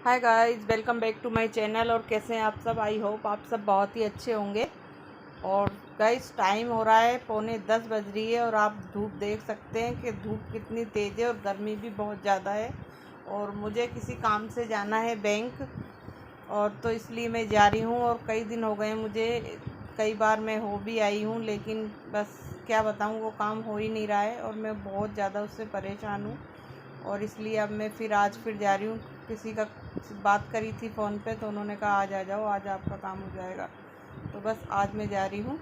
Hi guys, welcome back to my channel. और कैसे हैं आप सब? आई होप आप सब बहुत ही अच्छे होंगे। और गाइस, टाइम हो रहा है 9:45 बज रही है और आप धूप देख सकते हैं कि धूप कितनी तेज़ है और गर्मी भी बहुत ज़्यादा है। और मुझे किसी काम से जाना है बैंक, और तो इसलिए मैं जा रही हूँ। और कई दिन हो गए मुझे, कई बार मैं हो भी आई हूँ, लेकिन बस क्या बताऊँ, वो काम हो ही नहीं रहा है और मैं बहुत ज़्यादा उससे परेशान हूँ। और इसलिए अब मैं आज फिर जा रही हूँ। किसी का बात करी थी फ़ोन पे, तो उन्होंने कहा आज आ जाओ, आज आपका काम हो जाएगा। तो बस आज मैं जा रही हूँ।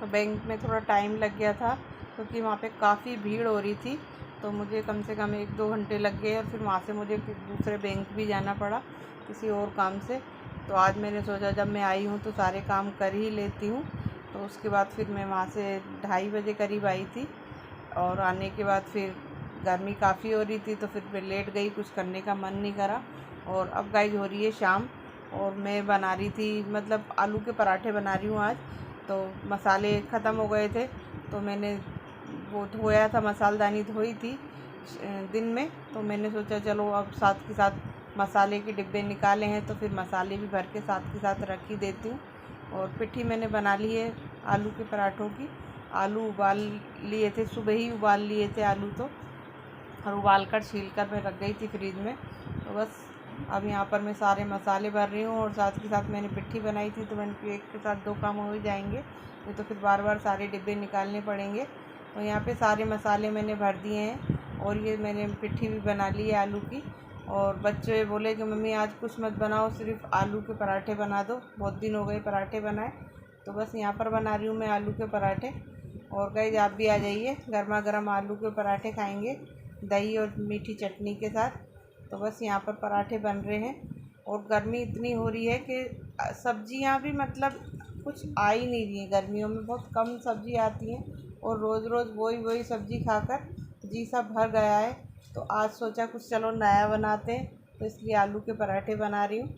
तो बैंक में थोड़ा टाइम लग गया था क्योंकि वहाँ पे काफ़ी भीड़ हो रही थी, तो मुझे कम से कम 1-2 घंटे लग गए। और फिर वहाँ से मुझे फिर दूसरे बैंक भी जाना पड़ा किसी और काम से। तो आज मैंने सोचा जब मैं आई हूँ तो सारे काम कर ही लेती हूँ। तो उसके बाद फिर मैं वहाँ से 2:30 बजे करीब आई थी। और आने के बाद फिर गर्मी काफ़ी हो रही थी, तो फिर मैं लेट गई, कुछ करने का मन नहीं करा। और अब गाइस हो रही है शाम, और मैं बना रही थी, मतलब आलू के पराठे बना रही हूँ आज। तो मसाले ख़त्म हो गए थे, तो मैंने वो धोया था, मसालदानी धोई थी दिन में। तो मैंने सोचा चलो अब साथ के साथ मसाले के डिब्बे निकाले हैं, तो फिर मसाले भी भर के साथ रख ही देती हूँ। और पिट्ठी मैंने बना ली है आलू के पराठों की। आलू उबाल लिए थे, सुबह ही उबाल लिए थे आलू तो, और उबाल कर छील कर मैं रख गई थी फ्रिज में। तो बस अब यहाँ पर मैं सारे मसाले भर रही हूँ, और साथ के साथ मैंने पिट्ठी बनाई थी, तो मैंने एक के साथ 2 काम हो ही जाएंगे, नहीं तो फिर बार बार सारे डिब्बे निकालने पड़ेंगे। तो यहाँ पे सारे मसाले मैंने भर दिए हैं, और ये मैंने पिट्ठी भी बना ली है आलू की। और बच्चे बोले कि मम्मी आज कुछ मत बनाओ, सिर्फ आलू के पराठे बना दो, बहुत दिन हो गए पराठे बनाए। तो बस यहाँ पर बना रही हूँ मैं आलू के पराठे। और गाइस आप भी आ जाइए, गर्मा गर्म आलू के पराठे खाएंगे दही और मीठी चटनी के साथ। तो बस यहाँ पर पराठे बन रहे हैं। और गर्मी इतनी हो रही है कि सब्जियाँ भी मतलब कुछ आ ही नहीं रही हैं। गर्मियों में बहुत कम सब्ज़ी आती हैं, और रोज़ रोज़ वही सब्ज़ी खाकर जी सा भर गया है। तो आज सोचा कुछ चलो नया बनाते हैं, तो इसलिए आलू के पराठे बना रही हूँ।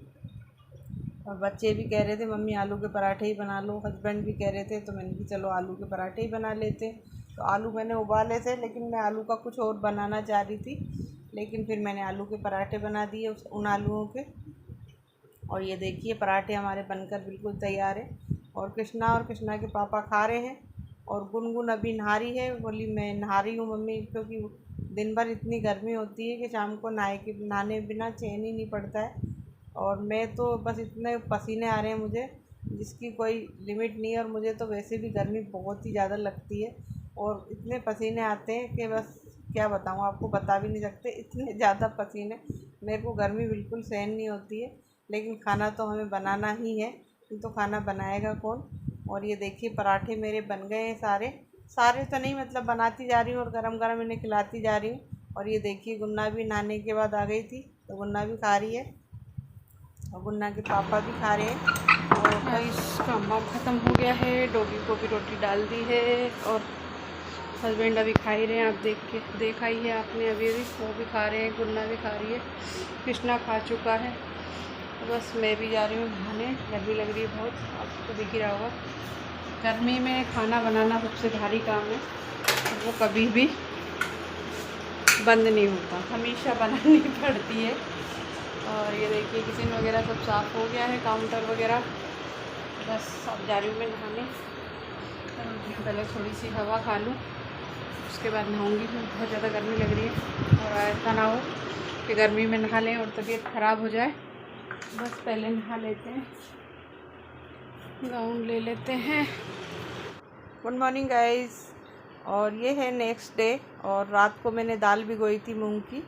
और बच्चे भी कह रहे थे मम्मी आलू के पराठे ही बना लो, हस्बैंड भी कह रहे थे, तो मैंने भी चलो आलू के पराठे ही बना लेते। तो आलू मैंने उबाले थे, लेकिन मैं आलू का कुछ और बनाना चाह रही थी, लेकिन फिर मैंने आलू के पराठे बना दिए उन आलूओं के। और ये देखिए पराठे हमारे बनकर बिल्कुल तैयार है। और कृष्णा के पापा खा रहे हैं। और गुनगुन अभी नहा रही है, बोली मैं नहा रही हूँ मम्मी, क्योंकि दिन भर इतनी गर्मी होती है कि शाम को नहाने बिना चैन ही नहीं पड़ता है। और मैं तो बस इतने पसीने आ रहे हैं मुझे, जिसकी कोई लिमिट नहीं है। और मुझे तो वैसे भी गर्मी बहुत ही ज़्यादा लगती है, और इतने पसीने आते हैं कि बस क्या बताऊँ, आपको बता भी नहीं सकते, इतने ज़्यादा पसीने। मेरे को गर्मी बिल्कुल सहन नहीं होती है, लेकिन खाना तो हमें बनाना ही है, नहीं तो खाना बनाएगा कौन। और ये देखिए पराठे मेरे बन गए हैं सारे सारे तो नहीं, मतलब बनाती जा रही हूँ और गरम गरम इन्हें खिलाती जा रही हूँ। और ये देखिए गुन्ना भी नहाने के बाद आ गई थी, तो गुन्ना भी खा रही है, और गुन्ना के पापा भी खा रहे हैं। और गाइस काम वाम ख़त्म हो गया है, डॉगी को भी रोटी डाल दी है, और हस्बैंड अभी खा ही रहे हैं। आप देखा ही है आपने, अभी वो भी खा रहे हैं, गुन्ना भी खा रही है, कृष्णा खा चुका है। तो बस मैं भी जा रही हूँ नहाने, गर्मी लग रही है बहुत, आपको दिख ही रहा होगा। गर्मी में खाना बनाना सबसे भारी काम है, वो कभी भी बंद नहीं होता, हमेशा बनानी पड़ती है। और ये देखिए किचन वगैरह सब साफ़ हो गया है, काउंटर वगैरह। बस अब जा रही हूँ मैं नहाने, पहले थोड़ी सी हवा खा लूँ, उसके बाद नहाऊँगी। बहुत ज़्यादा गर्मी लग रही है, और ऐसा ना हो कि गर्मी में नहा लें और तबीयत ख़राब हो जाए। बस पहले नहा लेते हैं, गाउन ले लेते हैं। Good morning guys. और ये है नेक्स्ट डे, और रात को मैंने दाल भिगोई थी मूंग की।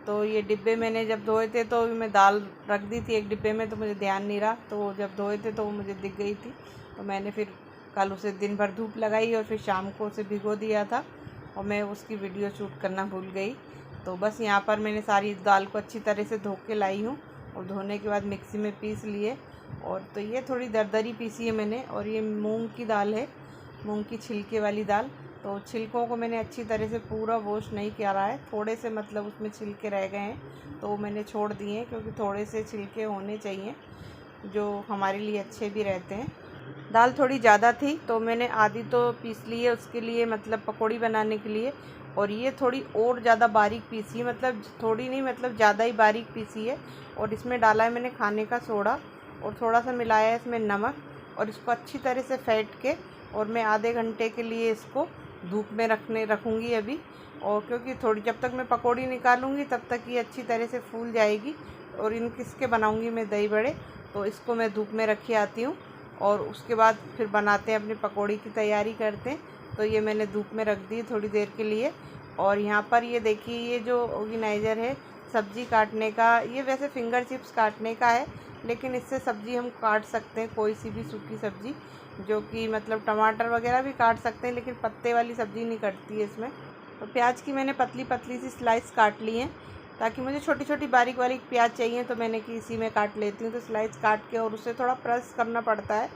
तो ये डिब्बे मैंने जब धोए थे, तो मैं दाल रख दी थी एक डिब्बे में, तो मुझे ध्यान नहीं रहा, तो जब धोए थे तो वो मुझे दिख गई थी। तो मैंने फिर कल उसे दिन भर धूप लगाई, और फिर शाम को उसे भिगो दिया था, और मैं उसकी वीडियो शूट करना भूल गई। तो बस यहाँ पर मैंने सारी दाल को अच्छी तरह से धो के लाई हूँ, और धोने के बाद मिक्सी में पीस लिए। और तो ये थोड़ी दरदरी पीसी है मैंने। और ये मूंग की दाल है, मूंग की छिलके वाली दाल। तो छिलकों को मैंने अच्छी तरह से पूरा वॉश नहीं किया रहा है, थोड़े से मतलब उसमें छिलके रह गए हैं, तो मैंने छोड़ दिए हैं, क्योंकि थोड़े से छिलके होने चाहिए जो हमारे लिए अच्छे भी रहते हैं। दाल थोड़ी ज़्यादा थी, तो मैंने आधी तो पीस ली है उसके लिए, मतलब पकौड़ी बनाने के लिए। और ये थोड़ी और ज़्यादा बारीक पीसी है, मतलब थोड़ी नहीं, मतलब ज़्यादा ही बारीक पीसी है। और इसमें डाला है मैंने खाने का सोडा और थोड़ा सा मिलाया है इसमें नमक, और इसको अच्छी तरह से फेंट के और मैं आधे घंटे के लिए इसको धूप में रखूँगी अभी। और क्योंकि थोड़ी जब तक मैं पकौड़ी निकालूँगी तब तक ये अच्छी तरह से फूल जाएगी। और इन किसके बनाऊँगी मैं दही बड़े, तो इसको मैं धूप में रखी आती हूँ और उसके बाद फिर बनाते हैं, अपनी पकौड़ी की तैयारी करते हैं। तो ये मैंने धूप में रख दी थोड़ी देर के लिए। और यहाँ पर ये देखिए, ये जो ऑर्गेनाइज़र है सब्ज़ी काटने का, ये वैसे फिंगर चिप्स काटने का है, लेकिन इससे सब्ज़ी हम काट सकते हैं, कोई सी भी सूखी सब्ज़ी, जो कि मतलब टमाटर वगैरह भी काट सकते हैं, लेकिन पत्ते वाली सब्ज़ी नहीं कटती है इसमें। तो प्याज की मैंने पतली पतली सी स्लाइस काट ली हैं, ताकि मुझे छोटी छोटी बारीक बारीक प्याज चाहिए तो मैंने कि इसी में काट लेती हूँ। तो स्लाइस काट के और उसे थोड़ा प्रेस करना पड़ता है,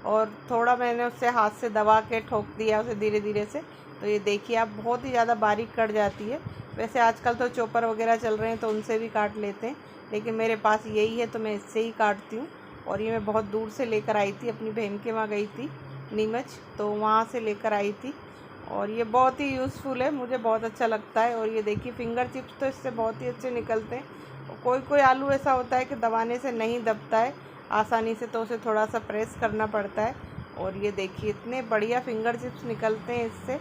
और थोड़ा मैंने उससे हाथ से दबा के ठोक दिया उसे धीरे धीरे से। तो ये देखिए आप, बहुत ही ज़्यादा बारीक कट जाती है। वैसे आजकल तो चॉपर वगैरह चल रहे हैं तो उनसे भी काट लेते हैं, लेकिन मेरे पास यही है तो मैं इससे ही काटती हूँ। और ये मैं बहुत दूर से लेकर आई थी, अपनी बहन के वहाँ गई थी नीमच, तो वहाँ से लेकर आई थी। और ये बहुत ही यूज़फुल है, मुझे बहुत अच्छा लगता है। और ये देखिए फिंगर चिप्स तो इससे बहुत ही अच्छे निकलते हैं। और कोई कोई आलू ऐसा होता है कि दबाने से नहीं दबता है आसानी से, तो उसे थोड़ा सा प्रेस करना पड़ता है। और ये देखिए इतने बढ़िया फिंगर चिप्स निकलते हैं इससे।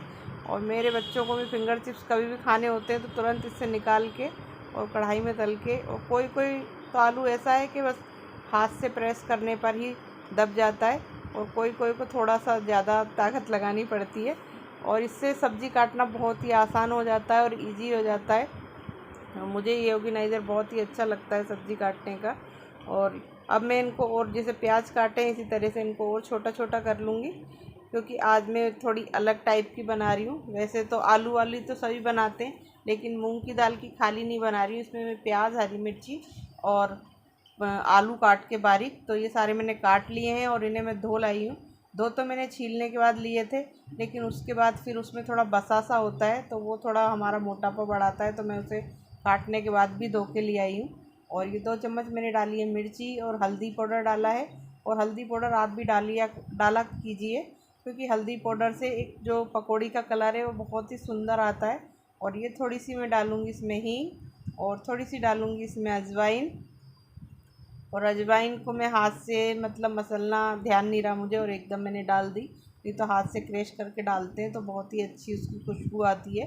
और मेरे बच्चों को भी फिंगर चिप्स कभी भी खाने होते हैं तो तुरंत इससे निकाल के और कढ़ाई में तल के। और कोई कोई तो आलू ऐसा है कि बस हाथ से प्रेस करने पर ही दब जाता है, और कोई कोई को थोड़ा सा ज़्यादा ताकत लगानी पड़ती है। और इससे सब्ज़ी काटना बहुत ही आसान हो जाता है और इजी हो जाता है। मुझे ये ऑर्गेनाइज़र बहुत ही अच्छा लगता है सब्ज़ी काटने का। और अब मैं इनको, और जैसे प्याज काटे हैं इसी तरह से इनको और छोटा छोटा कर लूँगी, क्योंकि आज मैं थोड़ी अलग टाइप की बना रही हूँ। वैसे तो आलू वाली तो सभी बनाते हैं, लेकिन मूंग की दाल की खाली नहीं बना रही हूँ। इसमें मैं प्याज, हरी मिर्ची और आलू काट के बारीक, तो ये सारे मैंने काट लिए हैं और इन्हें मैं धो लाई हूँ। धो तो मैंने छीलने के बाद लिए थे, लेकिन उसके बाद फिर उसमें थोड़ा बसा सा होता है तो वो थोड़ा हमारा मोटापा बढ़ाता है, तो मैं उसे काटने के बाद भी धो के ले आई हूँ। और ये 2 चम्मच मैंने डाली है मिर्ची, और हल्दी पाउडर डाला है। और हल्दी पाउडर आप भी डाला कीजिए, क्योंकि हल्दी पाउडर से एक जो पकौड़ी का कलर है वो बहुत ही सुंदर आता है। और ये थोड़ी सी मैं डालूँगी इसमें हींग, और थोड़ी सी डालूँगी इसमें अजवाइन। और अजवाइन को मैं हाथ से, मतलब मसलना ध्यान नहीं रहा मुझे, और एकदम मैंने डाल दी। नहीं तो हाथ से क्रश करके डालते हैं तो बहुत ही अच्छी उसकी खुशबू आती है।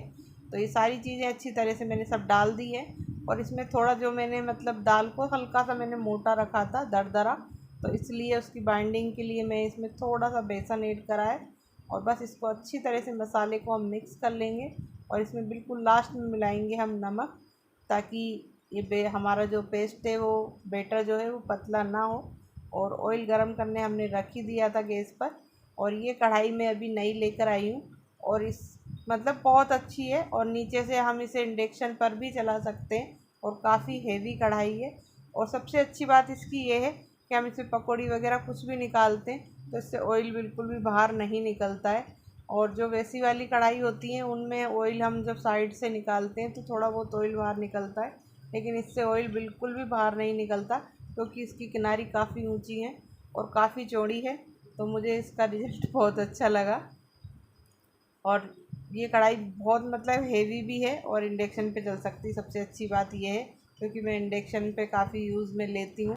तो ये सारी चीज़ें अच्छी तरह से मैंने सब डाल दी है। और इसमें थोड़ा जो मैंने, मतलब दाल को हल्का सा मैंने मोटा रखा था, दरदरा, तो इसलिए उसकी बाइंडिंग के लिए मैं इसमें थोड़ा सा बेसन ऐड करा है। और बस इसको अच्छी तरह से मसाले को हम मिक्स कर लेंगे। और इसमें बिल्कुल लास्ट में मिलाएंगे हम नमक, ताकि ये हमारा जो पेस्ट है, वो बैटर जो है वो पतला ना हो। और ऑयल गरम करने हमने रख ही दिया था गैस पर। और ये कढ़ाई में अभी नई लेकर आई हूँ, और इस, मतलब बहुत अच्छी है। और नीचे से हम इसे इंडक्शन पर भी चला सकते हैं, और काफ़ी हेवी कढ़ाई है। और सबसे अच्छी बात इसकी ये है कि हम इससे पकौड़ी वगैरह कुछ भी निकालते हैं तो इससे ऑयल बिल्कुल भी बाहर नहीं निकलता है। और जो वैसी वाली कढ़ाई होती है उनमें ऑयल हम जब साइड से निकालते हैं तो थोड़ा बहुत ऑयल बाहर निकलता है, लेकिन इससे ऑयल बिल्कुल भी बाहर नहीं निकलता, क्योंकि इसकी किनारी काफ़ी ऊंची है और काफ़ी चौड़ी है। तो मुझे इसका रिजल्ट बहुत अच्छा लगा। और ये कढ़ाई बहुत, मतलब हेवी भी है और इंडक्शन पे चल सकती है। सबसे अच्छी बात ये है, क्योंकि मैं इंडक्शन पे काफ़ी यूज़ में लेती हूँ।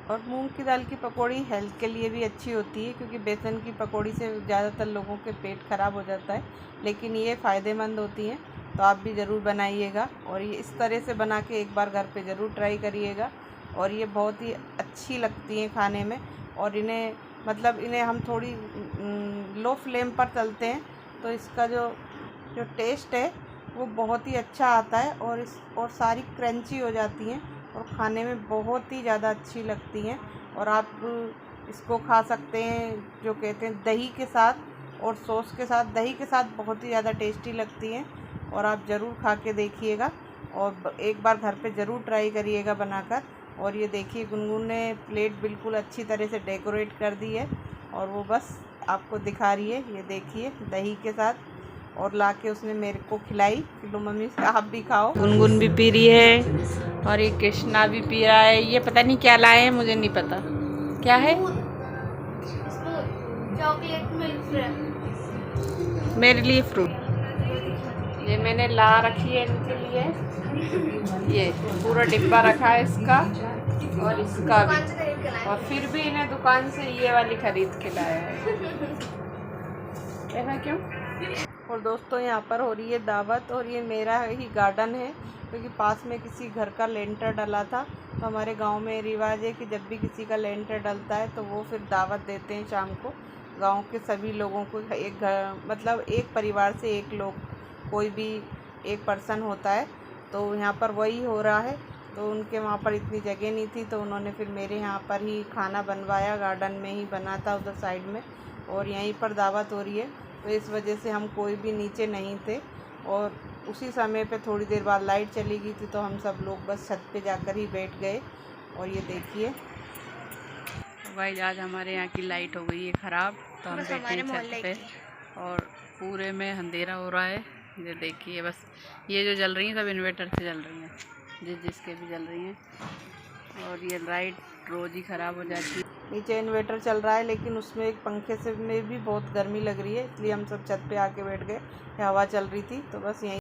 और मूंग की दाल की पकौड़ी हेल्थ के लिए भी अच्छी होती है, क्योंकि बेसन की पकौड़ी से ज़्यादातर लोगों के पेट ख़राब हो जाता है, लेकिन ये फ़ायदेमंद होती हैं। तो आप भी ज़रूर बनाइएगा, और ये इस तरह से बना के एक बार घर पे ज़रूर ट्राई करिएगा। और ये बहुत ही अच्छी लगती हैं खाने में। और इन्हें, मतलब इन्हें हम थोड़ी लो फ्लेम पर तलते हैं तो इसका जो टेस्ट है वो बहुत ही अच्छा आता है। और सारी क्रंची हो जाती हैं और खाने में बहुत ही ज़्यादा अच्छी लगती हैं। और आप इसको खा सकते हैं, जो कहते हैं दही के साथ और सॉस के साथ। दही के साथ बहुत ही ज़्यादा टेस्टी लगती हैं, और आप ज़रूर खा के देखिएगा, और एक बार घर पे ज़रूर ट्राई करिएगा बनाकर। और ये देखिए, गुनगुन ने प्लेट बिल्कुल अच्छी तरह से डेकोरेट कर दी है, और वो बस आपको दिखा रही है। ये देखिए दही के साथ, और लाके उसने मेरे को खिलाई कि लो मम्मी आप भी खाओ। गुनगुन भी पी रही है, और ये कृष्णा भी पी रहा है। ये पता नहीं क्या लाए हैं, मुझे नहीं पता क्या है। Chocolate milk fresh. मेरे लिए फ्रूट। ये मैंने ला रखी है इनके लिए, ये पूरा डिब्बा रखा है इसका और इसका भी, और फिर भी इन्हें दुकान से ये वाली खरीद के लाया है। ऐसा क्यों? और दोस्तों यहाँ पर हो रही है दावत, और ये मेरा ही गार्डन है क्योंकि पास में किसी घर का लेंटर डला था। तो हमारे गांव में रिवाज है कि जब भी किसी का लेंटर डलता है तो वो फिर दावत देते हैं शाम को गांव के सभी लोगों को। एक घर मतलब एक परिवार से एक लोग, कोई भी एक पर्सन होता है, तो यहाँ पर वही हो रहा है। तो उनके वहाँ पर इतनी जगह नहीं थी तो उन्होंने फिर मेरे यहाँ पर ही खाना बनवाया, गार्डन में ही बना था उधर साइड में, और यहीं पर दावत हो रही है। तो इस वजह से हम कोई भी नीचे नहीं थे, और उसी समय पे थोड़ी देर बाद लाइट चली गई थी तो हम सब लोग बस छत पे जाकर ही बैठ गए। और ये देखिए भाई, आज हमारे यहाँ की लाइट हो गई है ख़राब, तो हम बैठे हैं छत पे और पूरे में अंधेरा हो रहा है। ये देखिए बस ये जो जल रही हैं सब इन्वर्टर से जल रही हैं, जिसके भी जल रही हैं, और ये लाइट रोज़ ही ख़राब हो जाती है। नीचे इन्वर्टर चल रहा है लेकिन उसमें एक पंखे से में भी बहुत गर्मी लग रही है, इसलिए हम सब छत पे आके बैठ गए। हवा चल रही थी तो बस यहीं